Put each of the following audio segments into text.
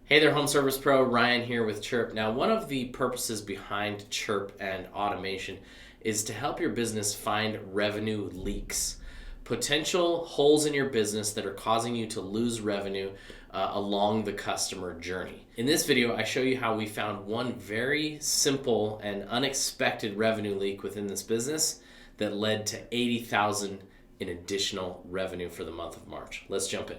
Hey there, Home Service Pro. Ryan here with Chirp. Now, one of the purposes behind Chirp and automation is to help your business find revenue leaks, potential holes in your business that are causing you to lose revenue along the customer journey. In this video, I show you how we found one very simple and unexpected revenue leak within this business that led to $80,000 in additional revenue for the month of March. Let's jump in.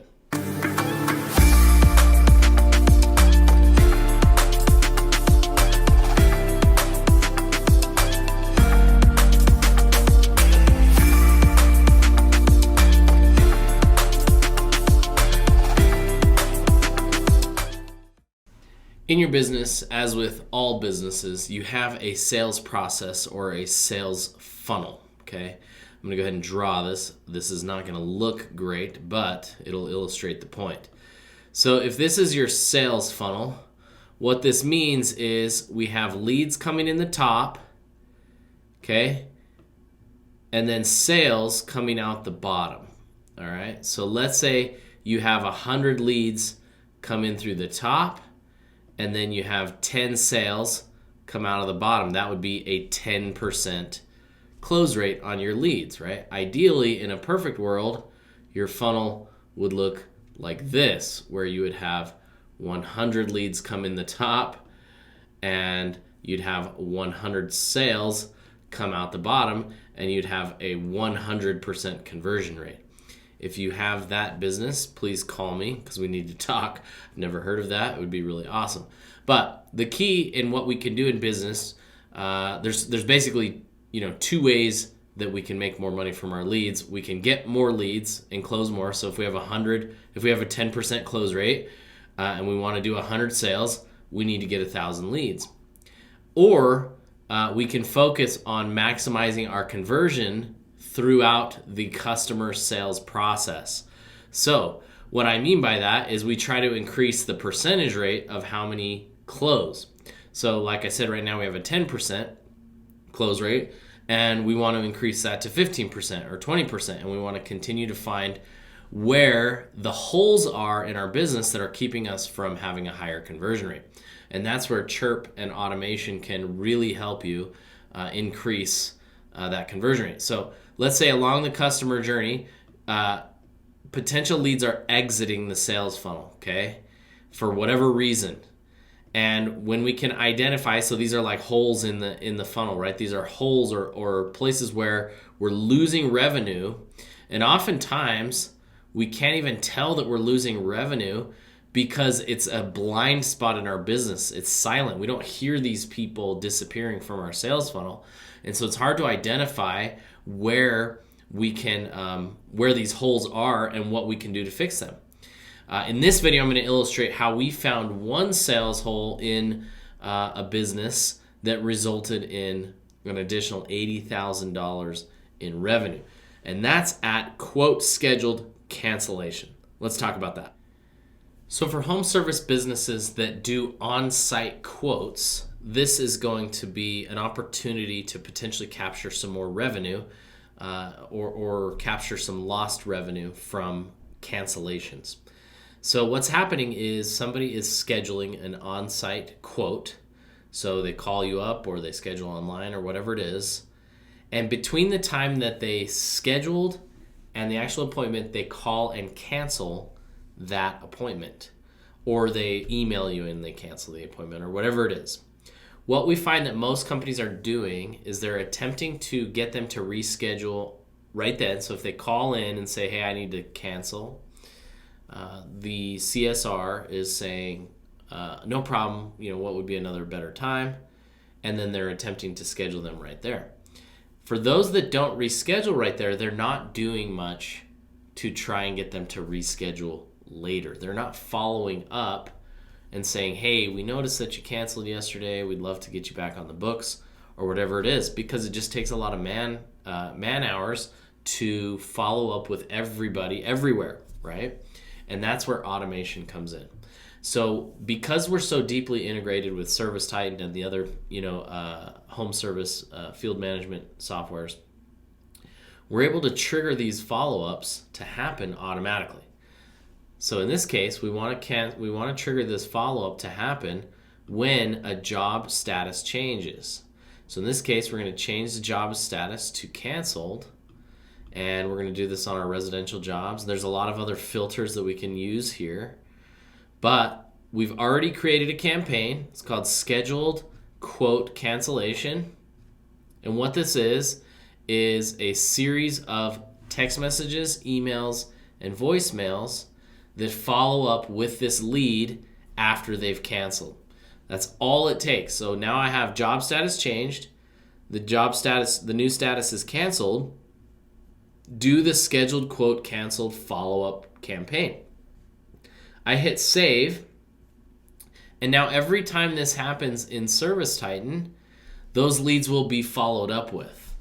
In your business, as with all businesses, you have a sales process or a sales funnel, okay? I'm gonna go ahead and draw this. This is not gonna look great, but it'll illustrate the point. So if this is your sales funnel, what this means is we have leads coming in the top, okay? And then sales coming out the bottom, all right? So let's say you have 100 leads come in through the top, and then you have 10 sales come out of the bottom. That would be a 10% close rate on your leads, right? Ideally, in a perfect world, your funnel would look like this, where you would have 100 leads come in the top, and you'd have 100 sales come out the bottom, and you'd have a 100% conversion rate. If you have that business, please call me because we need to talk. I've never heard of that. It would be really awesome. But the key in what we can do in business, there's basically two ways that we can make more money from our leads. We can get more leads and close more. So if we have a 10% close rate and we want to do 100 sales, we need to get 1,000 leads. Or we can focus on maximizing our conversion throughout the customer sales process. So what I mean by that is we try to increase the percentage rate of how many close. So like I said, right now we have a 10% close rate, and we want to increase that to 15% or 20%, and we want to continue to find where the holes are in our business that are keeping us from having a higher conversion rate. And that's where Chirp and automation can really help you increase that conversion rate. So let's say along the customer journey, potential leads are exiting the sales funnel, okay, for whatever reason. And when we can identify, so these are like holes in the funnel, right? These are holes or places where we're losing revenue. And oftentimes we can't even tell that we're losing revenue because it's a blind spot in our business. It's silent. We don't hear these people disappearing from our sales funnel. And so it's hard to identify where we can, where these holes are and what we can do to fix them. In this video, I'm going to illustrate how we found one sales hole in a business that resulted in an additional $80,000 in revenue. And that's at quote scheduled cancellation. Let's talk about that. So for home service businesses that do on-site quotes, this is going to be an opportunity to potentially capture some more revenue or capture some lost revenue from cancellations. So what's happening is somebody is scheduling an on-site quote. So they call you up or they schedule online or whatever it is. And between the time that they scheduled and the actual appointment, they call and cancel that appointment. Or they email you and they cancel the appointment or whatever it is. What we find that most companies are doing is they're attempting to get them to reschedule right then. So if they call in and say, hey, I need to cancel, the CSR is saying, no problem, what would be another better time? And then they're attempting to schedule them right there. For those that don't reschedule right there, they're not doing much to try and get them to reschedule later. They're not following up and saying, hey, we noticed that you canceled yesterday. We'd love to get you back on the books or whatever it is, because it just takes a lot of man hours to follow up with everybody everywhere, right? And that's where automation comes in. So because we're so deeply integrated with ServiceTitan and the other, home service field management softwares, we're able to trigger these follow-ups to happen automatically. So in this case, we want to trigger this follow-up to happen when a job status changes. So in this case, we're going to change the job status to canceled, and we're going to do this on our residential jobs. There's a lot of other filters that we can use here, but we've already created a campaign. It's called scheduled quote cancellation. And what this is a series of text messages, emails, and voicemails that follow up with this lead after they've canceled. That's all it takes. So now I have job status changed. The new status is canceled. Do the scheduled quote canceled follow-up campaign. I hit save. And now every time this happens in ServiceTitan, those leads will be followed up with.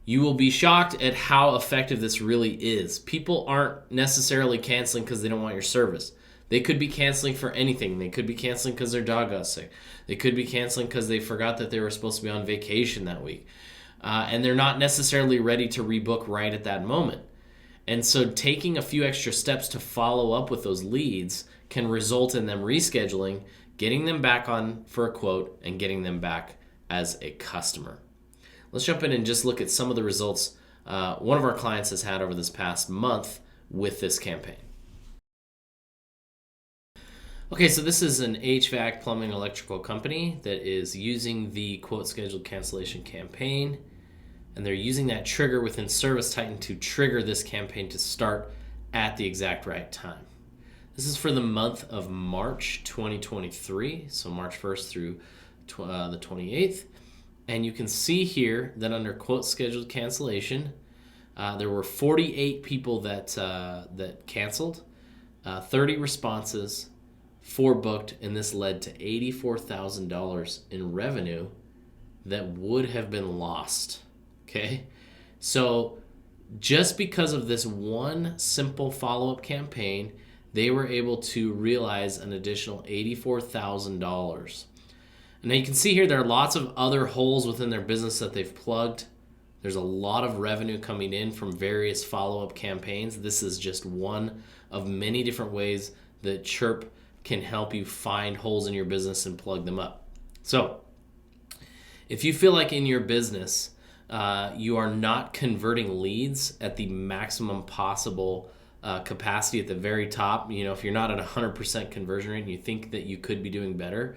You will be shocked at how effective this really is. People aren't necessarily canceling because they don't want your service. They could be canceling for anything. They could be canceling because their dog got sick. They could be canceling because they forgot that they were supposed to be on vacation that week. And they're not necessarily ready to rebook right at that moment. And so taking a few extra steps to follow up with those leads can result in them rescheduling, getting them back on for a quote, and getting them back as a customer. Let's jump in and just look at some of the results one of our clients has had over this past month with this campaign. Okay, so this is an HVAC plumbing electrical company that is using the quote scheduled cancellation campaign, and they're using that trigger within ServiceTitan to trigger this campaign to start at the exact right time. This is for the month of March 2023, so March 1st through the 28th. And you can see here that under quote scheduled cancellation, there were 48 people that canceled, 30 responses, 4 booked, and this led to $84,000 in revenue that would have been lost. Okay, so just because of this one simple follow-up campaign, they were able to realize an additional $84,000. And now you can see here there are lots of other holes within their business that they've plugged. There's a lot of revenue coming in from various follow-up campaigns. This is just one of many different ways that Chirp can help you find holes in your business and plug them up. So if you feel like in your business you are not converting leads at the maximum possible capacity at the very top, if you're not at 100% conversion rate and you think that you could be doing better,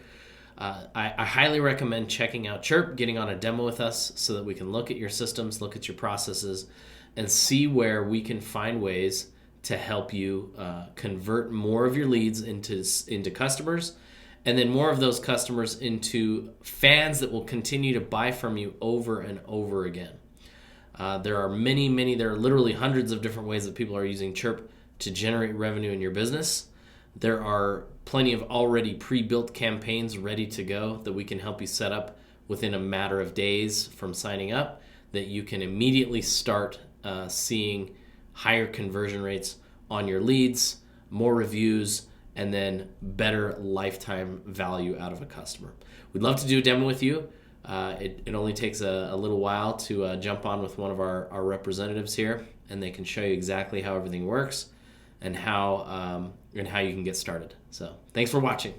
I highly recommend checking out Chirp, getting on a demo with us so that we can look at your systems, look at your processes, and see where we can find ways to help you convert more of your leads into customers, and then more of those customers into fans that will continue to buy from you over and over again. There are there are literally hundreds of different ways that people are using Chirp to generate revenue in your business. There are plenty of already pre-built campaigns ready to go that we can help you set up within a matter of days from signing up, that you can immediately start seeing higher conversion rates on your leads, more reviews, and then better lifetime value out of a customer. We'd love to do a demo with you. It only takes a little while to jump on with one of our representatives here, and they can show you exactly how everything works and how you can get started. So thanks for watching.